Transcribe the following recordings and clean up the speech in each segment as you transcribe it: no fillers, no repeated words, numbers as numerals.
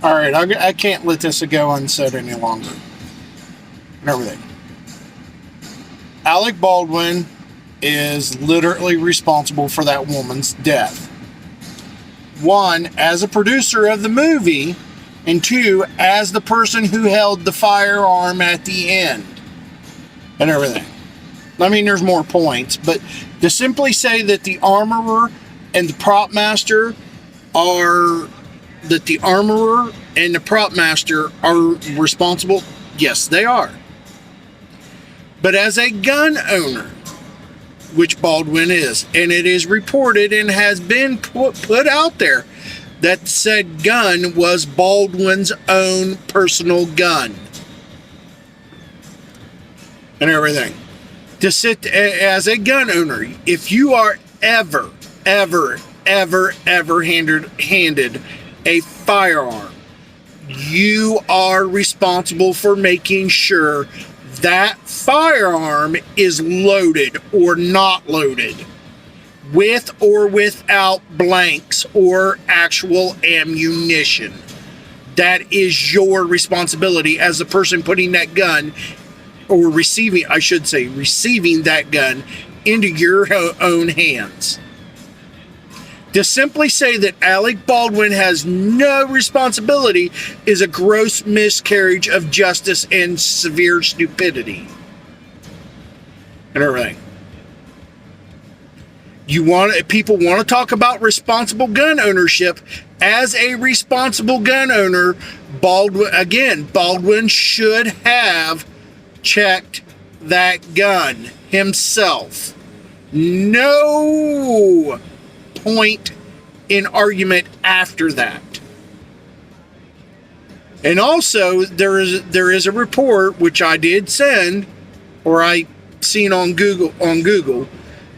All right, I can't let this go unsaid any longer. And everything. Alec Baldwin is literally responsible for that woman's death. One, as a producer of the movie, and two, as the person who held the firearm at the end and everything. I mean, there's more points, but to simply say that the armorer and the prop master are responsible, yes, they are. But as a gun owner, which Baldwin is, and it is reported and has been put out there that said gun was Baldwin's own personal gun and everything. To sit as a gun owner, if you are ever handed a firearm, you are responsible for making sure that firearm is loaded or not loaded, with or without blanks or actual ammunition. That is your responsibility as the person putting that gun, or receiving that gun into your own hands. To simply say that Alec Baldwin has no responsibility is a gross miscarriage of justice and severe stupidity. And everything. People want to talk about responsible gun ownership. As a responsible gun owner, Baldwin should have checked that gun himself. No point in argument after that. And also, there is a report which I did send, or I seen on Google,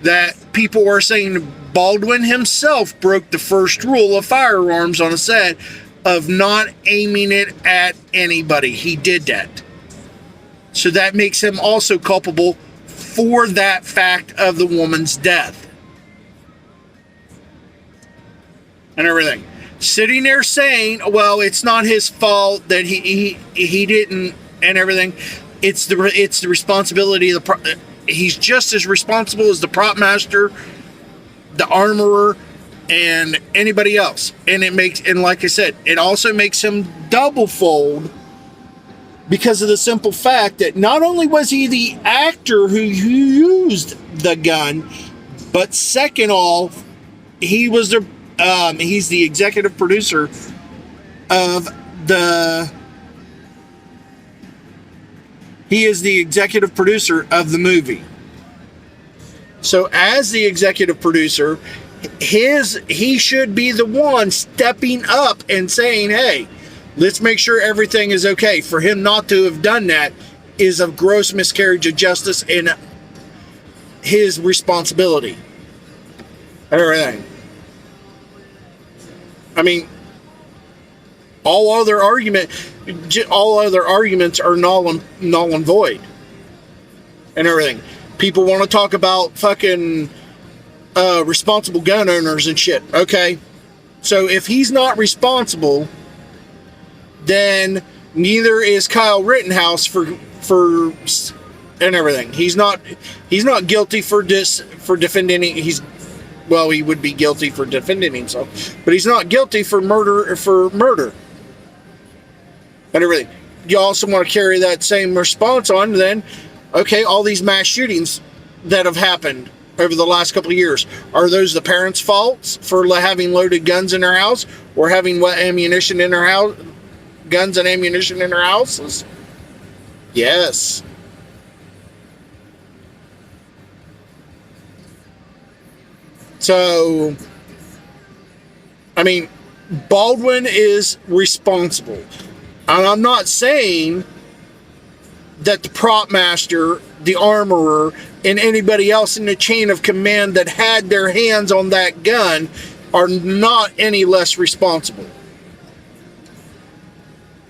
that people are saying Baldwin himself broke the first rule of firearms on a set of not aiming it at anybody. He did that. So that makes him also culpable for that fact of the woman's death. And everything. Sitting there saying, well, it's not his fault that he didn't, and everything. It's the responsibility of he's just as responsible as the prop master, the armorer, and anybody else. And like I said, it also makes him double fold, because of the simple fact that not only was he the actor who used the gun, but second off, he's the executive producer of the movie. So as the executive producer, he should be the one stepping up and saying, hey, let's make sure everything is okay. For him not to have done that is a gross miscarriage of justice and his responsibility. Everything. I mean, all other arguments are null and void. And everything. People want to talk about fucking responsible gun owners and shit. Okay. So if he's not responsible, then neither is Kyle Rittenhouse for and everything. He's not guilty for defending. He would be guilty for defending himself, but he's not guilty for murder and everything. You also want to carry that same response on then. Okay, all these mass shootings that have happened over the last couple of years, are those the parents' faults for having loaded guns in their house, or having ammunition in their house? Guns and ammunition in their houses? Yes. So, I mean, Baldwin is responsible. And I'm not saying that the prop master, the armorer, and anybody else in the chain of command that had their hands on that gun are not any less responsible.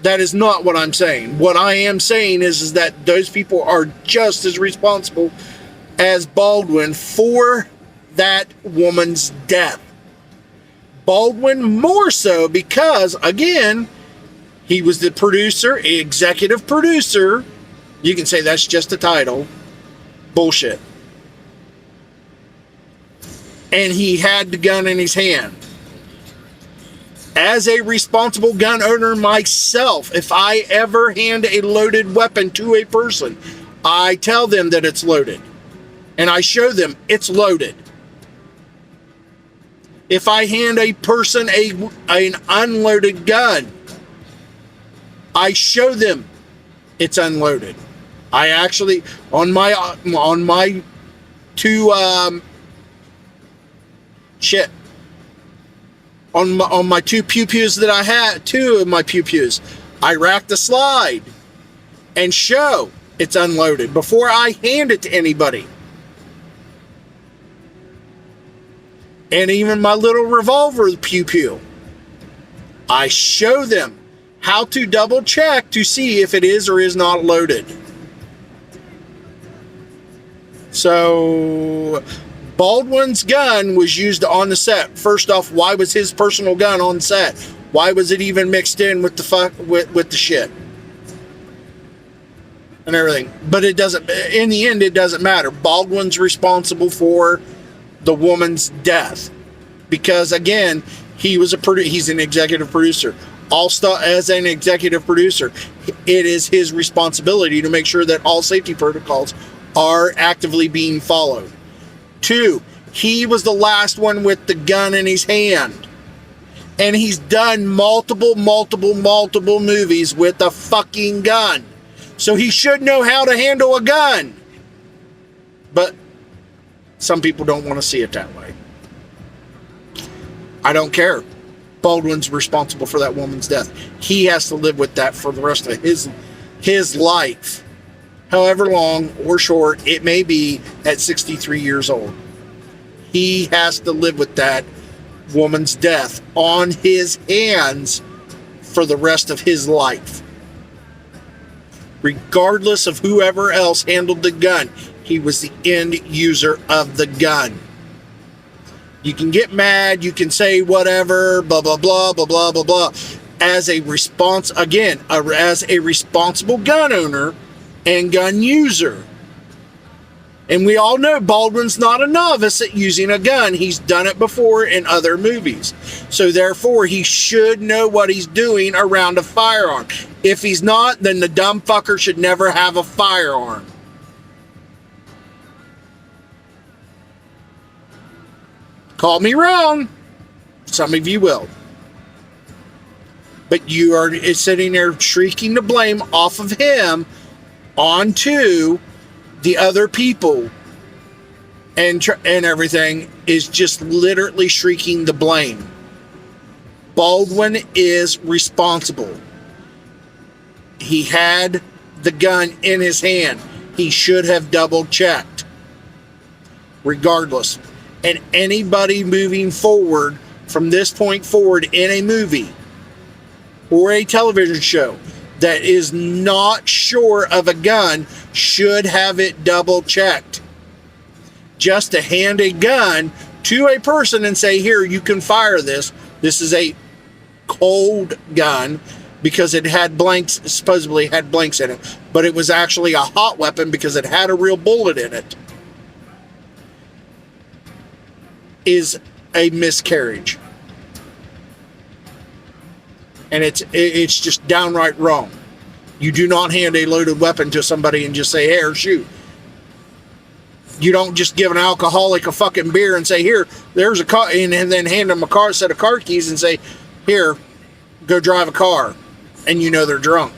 That is not what I'm saying. What I am saying is that those people are just as responsible as Baldwin for that woman's death. Baldwin more so because, again, He was the producer, executive producer. You can say that's just a title. Bullshit. And he had the gun in his hand. As a responsible gun owner myself, if I ever hand a loaded weapon to a person, I tell them that it's loaded. And I show them it's loaded. If I hand a person an unloaded gun, I show them it's unloaded. I actually, on my two, on my two pew-pews that I had, two of my pew-pews, I rack the slide and show it's unloaded before I hand it to anybody. And even my little revolver pew-pew, I show them how to double check to see if it is or is not loaded. So Baldwin's gun was used on the set. First off, why was his personal gun on set? Why was it even mixed in with the shit and everything? But it doesn't. In the end, it doesn't matter. Baldwin's responsible for the woman's death because, again, he's an executive producer. As an executive producer, it is his responsibility to make sure that all safety protocols are actively being followed. 2, he was the last one with the gun in his hand. And he's done multiple movies with a fucking gun. So he should know how to handle a gun. But some people don't want to see it that way. I don't care. Baldwin's responsible for that woman's death. He has to live with that for the rest of his life. However long or short it may be at 63 years old. He has to live with that woman's death on his hands for the rest of his life. Regardless of whoever else handled the gun, he was the end user of the gun. You can get mad, you can say whatever, blah, blah, blah, blah, blah, blah, blah. As a responsible gun owner and gun user. And we all know Baldwin's not a novice at using a gun. He's done it before in other movies. So therefore, he should know what he's doing around a firearm. If he's not, then the dumb fucker should never have a firearm. Call me wrong. Some of you will. But you are sitting there shrieking the blame off of him onto the other people, and everything is just literally shrieking the blame. Baldwin is responsible. He had the gun in his hand. He should have double checked. Regardless. And anybody moving forward from this point forward in a movie or a television show that is not sure of a gun should have it double checked. Just to hand a gun to a person and say, here, you can fire this. This is a cold gun because it had blanks, supposedly had blanks in it, but it was actually a hot weapon because it had a real bullet in it, is a miscarriage. And it's just downright wrong. You do not hand a loaded weapon to somebody and just say, here, shoot. You don't just give an alcoholic a fucking beer and say, here, there's a car, and then hand them a set of car keys and say, here, go drive a car. And you know they're drunk.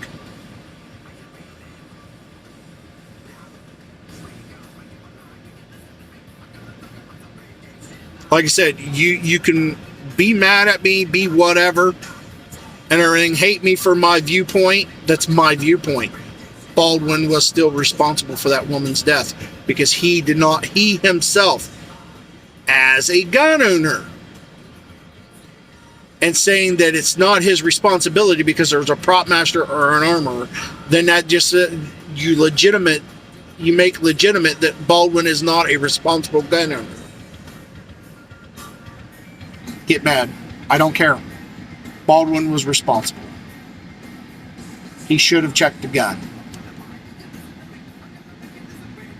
Like I said, you can be mad at me, be whatever, and everything, hate me for my viewpoint. That's my viewpoint. Baldwin was still responsible for that woman's death because he himself, as a gun owner, and saying that it's not his responsibility because there's a prop master or an armorer, then that just you make legitimate that Baldwin is not a responsible gun owner. Get mad. I don't care. Baldwin was responsible. He should have checked the gun.